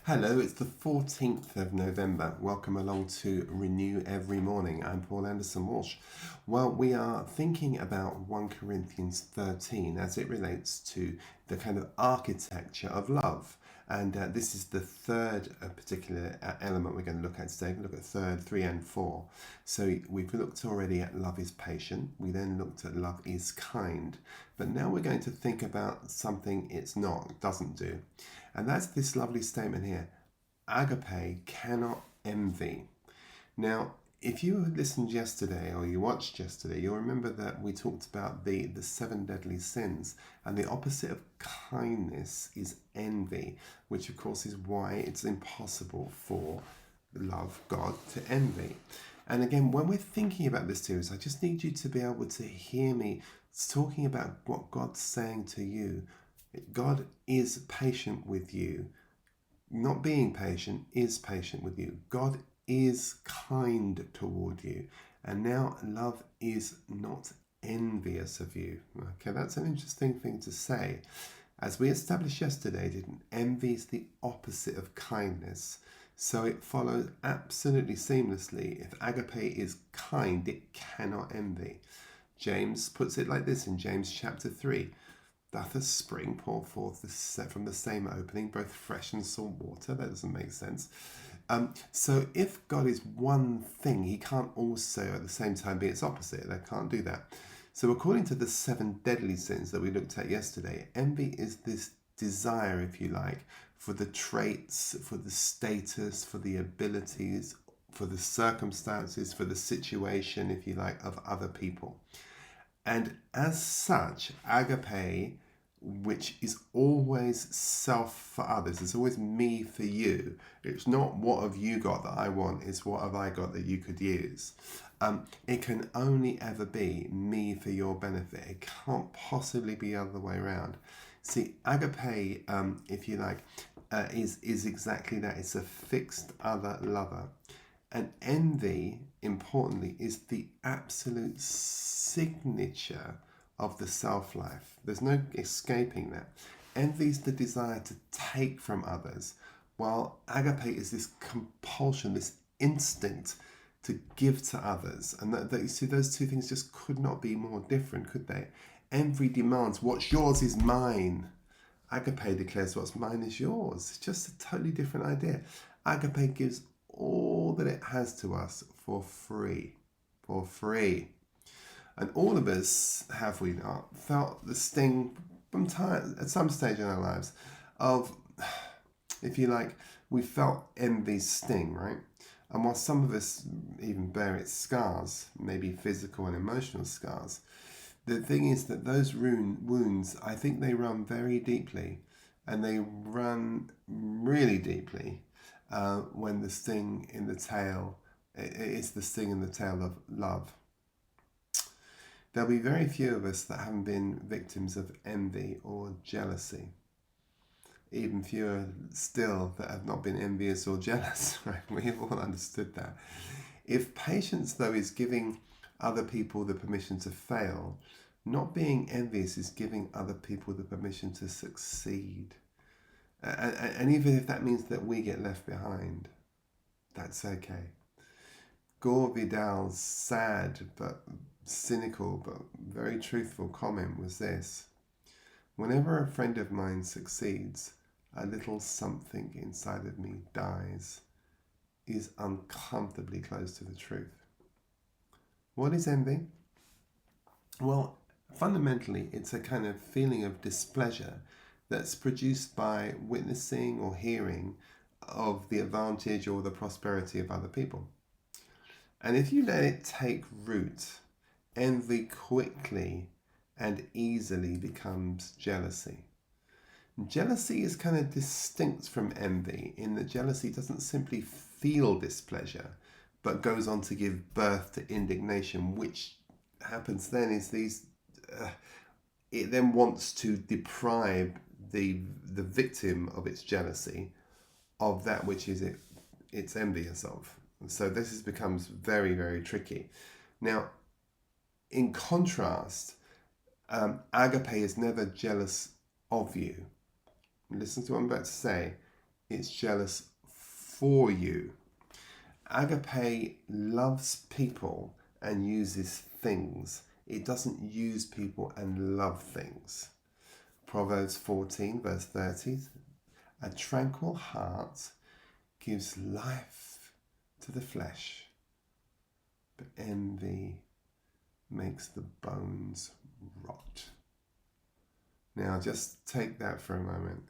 Hello, it's the 14th of November. Welcome along to Renew Every Morning. I'm Paul Anderson-Walsh. Well, we are thinking about 1 Corinthians 13 as it relates to the kind of architecture of love. And this is the third particular element we're going to look at today. We'll look at third, 3 and 4. So we've looked already at love is patient. We then looked at love is kind. But now we're going to think about something it's not, it doesn't do. And that's this lovely statement here. Agapē cannot envy. Now, if you listened yesterday or you watched yesterday, you'll remember that we talked about the 7 deadly sins, and the opposite of kindness is envy, which of course is why it's impossible for love God to envy. And again, when we're thinking about this series, I just need you to be able to hear me talking about what God's saying to you. God is patient with you. Not being patient is patient with you. God is kind toward you. And now love is not envious of you. Okay, that's an interesting thing to say. As we established yesterday, envy is the opposite of kindness. So it follows absolutely seamlessly. If Agapē is kind, it cannot envy. James puts it like this in James chapter 3. Doth a spring pour forth from the same opening, both fresh and salt water? That doesn't make sense. So if God is one thing, he can't also at the same time be its opposite. I can't do that. So according to the 7 deadly sins that we looked at yesterday, envy is this desire, if you like, for the traits, for the status, for the abilities, for the circumstances, for the situation, if you like, of other people. And as such, Agapē, which is always self for others, it's always me for you. It's not what have you got that I want, it's what have I got that you could use. It can only ever be me for your benefit. It can't possibly be the other way around. See, Agapē, if you like, is exactly that. It's a fixed other lover. And envy, importantly, is the absolute signature of the self-life. There's no escaping that. Envy is the desire to take from others, while Agapē is this compulsion, this instinct to give to others. And that you see, those two things just could not be more different, could they? Envy demands what's yours is mine. Agapē declares what's mine is yours. It's just a totally different idea. Agapē gives all that it has to us for free. And all of us, have we not, felt the sting from time at some stage in our lives of, if you like, we felt envy's sting, right? And while some of us even bear its scars, maybe physical and emotional scars, the thing is that those wounds, I think they run very deeply, and they run really deeply when the sting in the tail is the sting in the tail of love. There'll be very few of us that haven't been victims of envy or jealousy. Even fewer still that have not been envious or jealous, right? We've all understood that. If patience, though, is giving other people the permission to fail, not being envious is giving other people the permission to succeed. And even if that means that we get left behind, that's okay. Gore Vidal's sad but cynical but very truthful comment was this: whenever a friend of mine succeeds, a little something inside of me dies. Is uncomfortably close to the truth. What is envy? Well, fundamentally, it's a kind of feeling of displeasure that's produced by witnessing or hearing of the advantage or the prosperity of other people. And if you let it take root, envy quickly and easily becomes jealousy. Jealousy is kind of distinct from envy in that jealousy doesn't simply feel displeasure, but goes on to give birth to indignation, which happens then is it then wants to deprive the victim of its jealousy of that which is it's envious of. So this becomes very, very tricky. Now, in contrast, Agapē is never jealous of you. Listen to what I'm about to say. It's jealous for you. Agapē loves people and uses things. It doesn't use people and love things. Proverbs 14 verse 30. A tranquil heart gives life to the flesh, but envy makes the bones rot. Now just take that for a moment.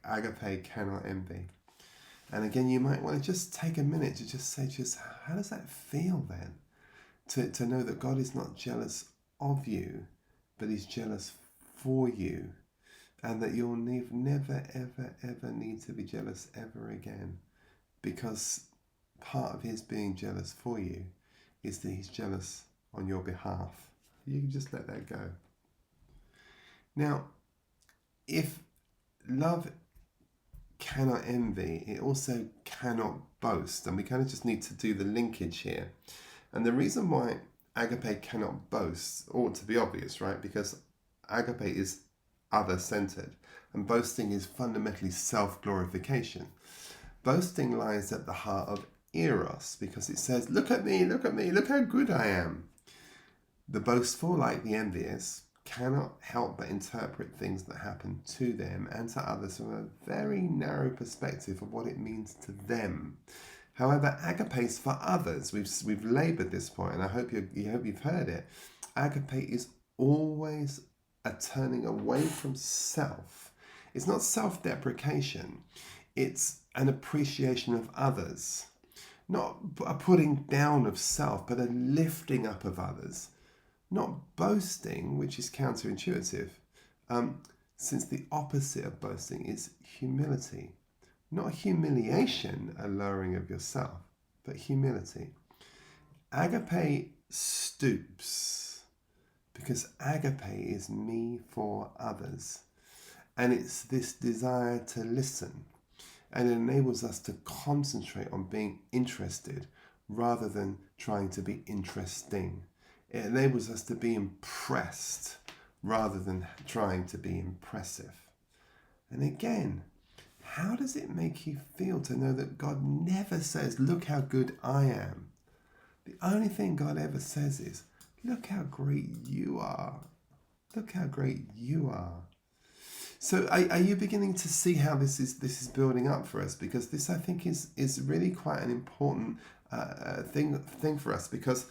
Agapē cannot envy. And again, you might want to just take a minute to just say, how does that feel then? To know that God is not jealous of you, but he's jealous for you. And that you'll never, ever, ever need to be jealous ever again. Because part of his being jealous for you is that he's jealous on your behalf. You can just let that go. Now, if love cannot envy, it also cannot boast. And we kind of just need to do the linkage here. And the reason why Agapē cannot boast ought to be obvious, right? Because Agapē is other-centered, and boasting is fundamentally self-glorification. Boasting lies at the heart of eros, because it says, look at me, look how good I am. The boastful, like the envious, cannot help but interpret things that happen to them and to others from a very narrow perspective of what it means to them. However, Agapē is for others. We've laboured this point, and I hope you've heard it. Agapē is always a turning away from self. It's not self-deprecation. It's an appreciation of others. Not a putting down of self, but a lifting up of others. Not boasting, which is counterintuitive, since the opposite of boasting is humility. Not humiliation, a lowering of yourself, but humility. Agapē stoops, because Agapē is me for others. And it's this desire to listen. And it enables us to concentrate on being interested rather than trying to be interesting. It enables us to be impressed rather than trying to be impressive. And again, how does it make you feel to know that God never says, look how good I am? The only thing God ever says is, look how great you are. Look how great you are. So are you beginning to see how this is building up for us? Because this, I think, is really quite an important thing for us. Because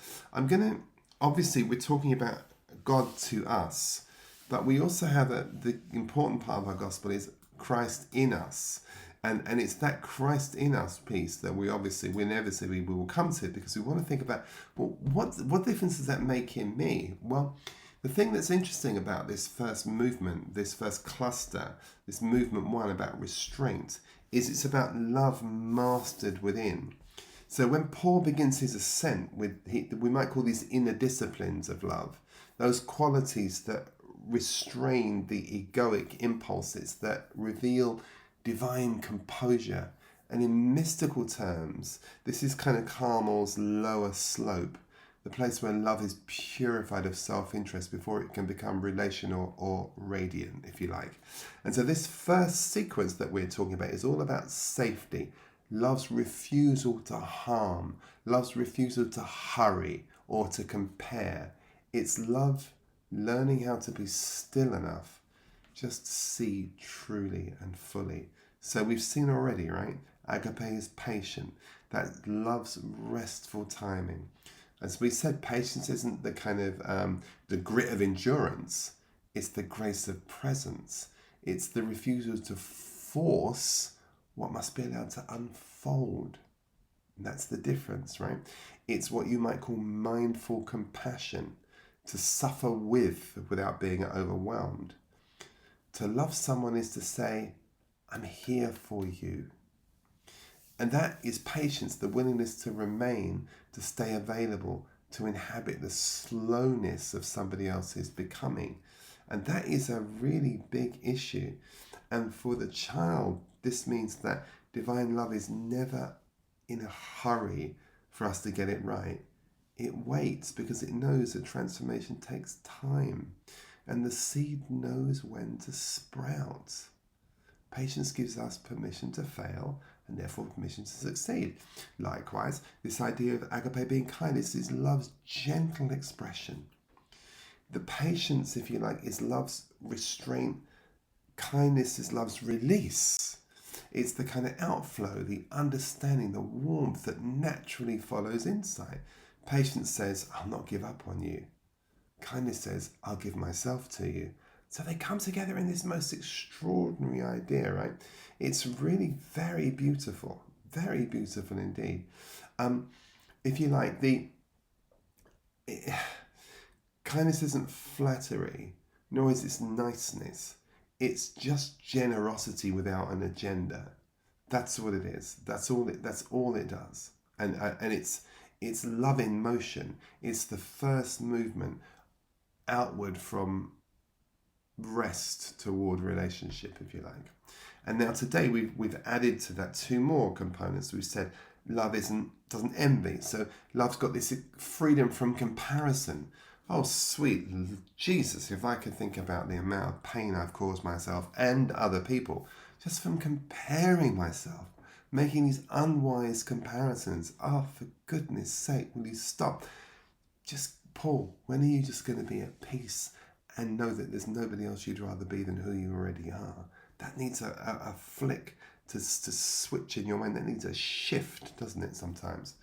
obviously we're talking about God to us, but we also have the important part of our gospel is Christ in us. And it's that Christ in us piece that we inevitably will come to, because we want to think about, well, what difference does that make in me? Well, the thing that's interesting about this first movement, this first cluster, this movement one about restraint, is it's about love mastered within. So when Paul begins his ascent we might call these inner disciplines of love, those qualities that restrain the egoic impulses, that reveal divine composure. And in mystical terms, this is kind of Carmel's lower slope, the place where love is purified of self-interest before it can become relational or radiant, if you like. And so this first sequence that we're talking about is all about safety, love's refusal to harm, love's refusal to hurry or to compare. It's love learning how to be still enough just to see truly and fully. So we've seen already, right? Agapē is patient. That love's restful timing. As we said, patience isn't the kind of the grit of endurance. It's the grace of presence. It's the refusal to force what must be allowed to unfold. And that's the difference, right? It's what you might call mindful compassion, to suffer with without being overwhelmed. To love someone is to say, I'm here for you. And that is patience, the willingness to remain, to stay available, to inhabit the slowness of somebody else's becoming. And that is a really big issue. And for the child, this means that divine love is never in a hurry for us to get it right. It waits because it knows that transformation takes time. And the seed knows when to sprout. Patience gives us permission to fail and therefore permission to succeed. Likewise, this idea of agape being kindness is love's gentle expression. The patience, if you like, is love's restraint. Kindness is love's release. It's the kind of outflow, the understanding, the warmth that naturally follows insight. Patience says, I'll not give up on you. Kindness says, I'll give myself to you. So they come together in this most extraordinary idea, right? It's really very beautiful indeed. If you like, kindness isn't flattery, nor is it niceness. It's just generosity without an agenda. That's what it is. That's all it does. And it's love in motion. It's the first movement outward from rest toward relationship, if you like. And now today we've added to that two more components. We've said love doesn't envy. So love's got this freedom from comparison. Oh, sweet Jesus, if I could think about the amount of pain I've caused myself and other people just from comparing myself, making these unwise comparisons. Oh, for goodness sake, will you stop? Just, Paul, when are you just going to be at peace and know that there's nobody else you'd rather be than who you already are? That needs a flick to switch in your mind. That needs a shift, doesn't it, sometimes?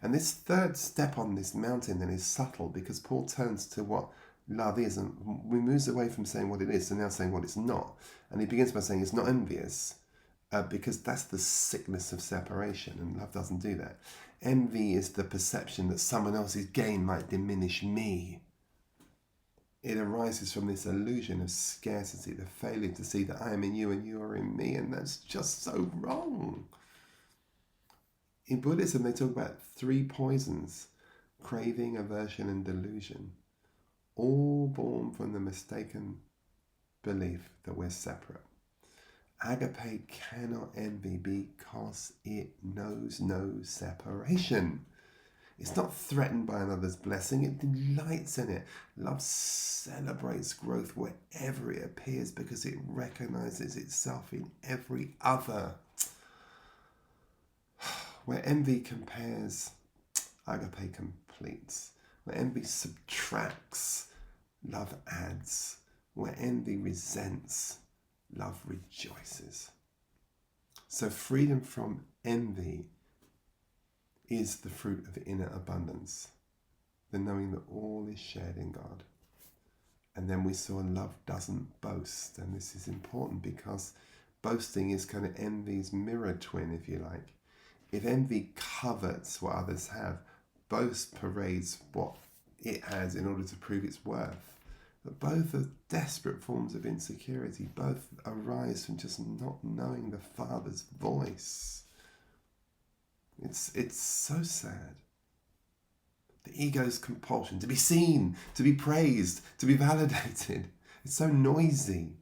And this third step on this mountain then is subtle, because Paul turns to what love is, and we moves away from saying what it is to now saying what it's not. And he begins by saying it's not envious, because that's the sickness of separation, and love doesn't do that. Envy is the perception that someone else's gain might diminish me. It arises from this illusion of scarcity, the failure to see that I am in you and you are in me, and that's just so wrong. In Buddhism, they talk about three poisons: craving, aversion, and delusion, all born from the mistaken belief that we're separate. Agapē cannot envy because it knows no separation. It's not threatened by another's blessing, it delights in it. Love celebrates growth wherever it appears because it recognizes itself in every other. Where envy compares, Agapē completes. Where envy subtracts, love adds. Where envy resents, love rejoices. So freedom from envy is the fruit of inner abundance, the knowing that all is shared in God. And then we saw love doesn't boast, and this is important because boasting is kind of envy's mirror twin, if you like. If envy covets what others have, boast parades what it has in order to prove its worth. But both are desperate forms of insecurity. Both arise from just not knowing the Father's voice. It's so sad. The ego's compulsion to be seen, to be praised, to be validated. It's so noisy.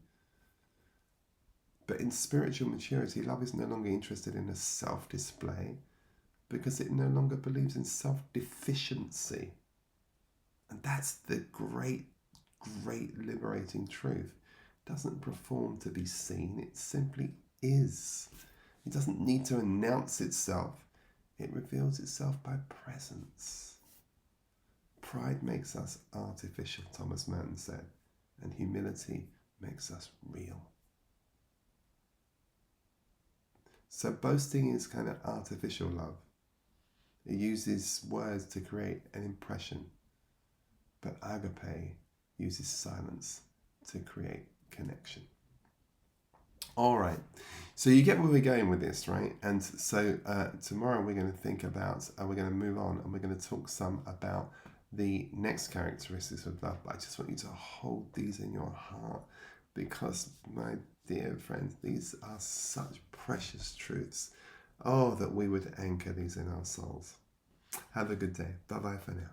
But in spiritual maturity, love is no longer interested in a self-display because it no longer believes in self-deficiency. And that's the great liberating truth. It doesn't perform to be seen, it simply is. It doesn't need to announce itself. It reveals itself by presence. Pride makes us artificial, Thomas Merton said, and humility makes us real. So boasting is kind of artificial love. It uses words to create an impression, but Agapē uses silence to create connection. All right, so you get where we're going with this, right? And so tomorrow we're going to think about, we're going to move on and we're going to talk some about the next characteristics of love. But I just want you to hold these in your heart because, my dear friends, these are such precious truths. Oh, that we would anchor these in our souls. Have a good day. Bye-bye for now.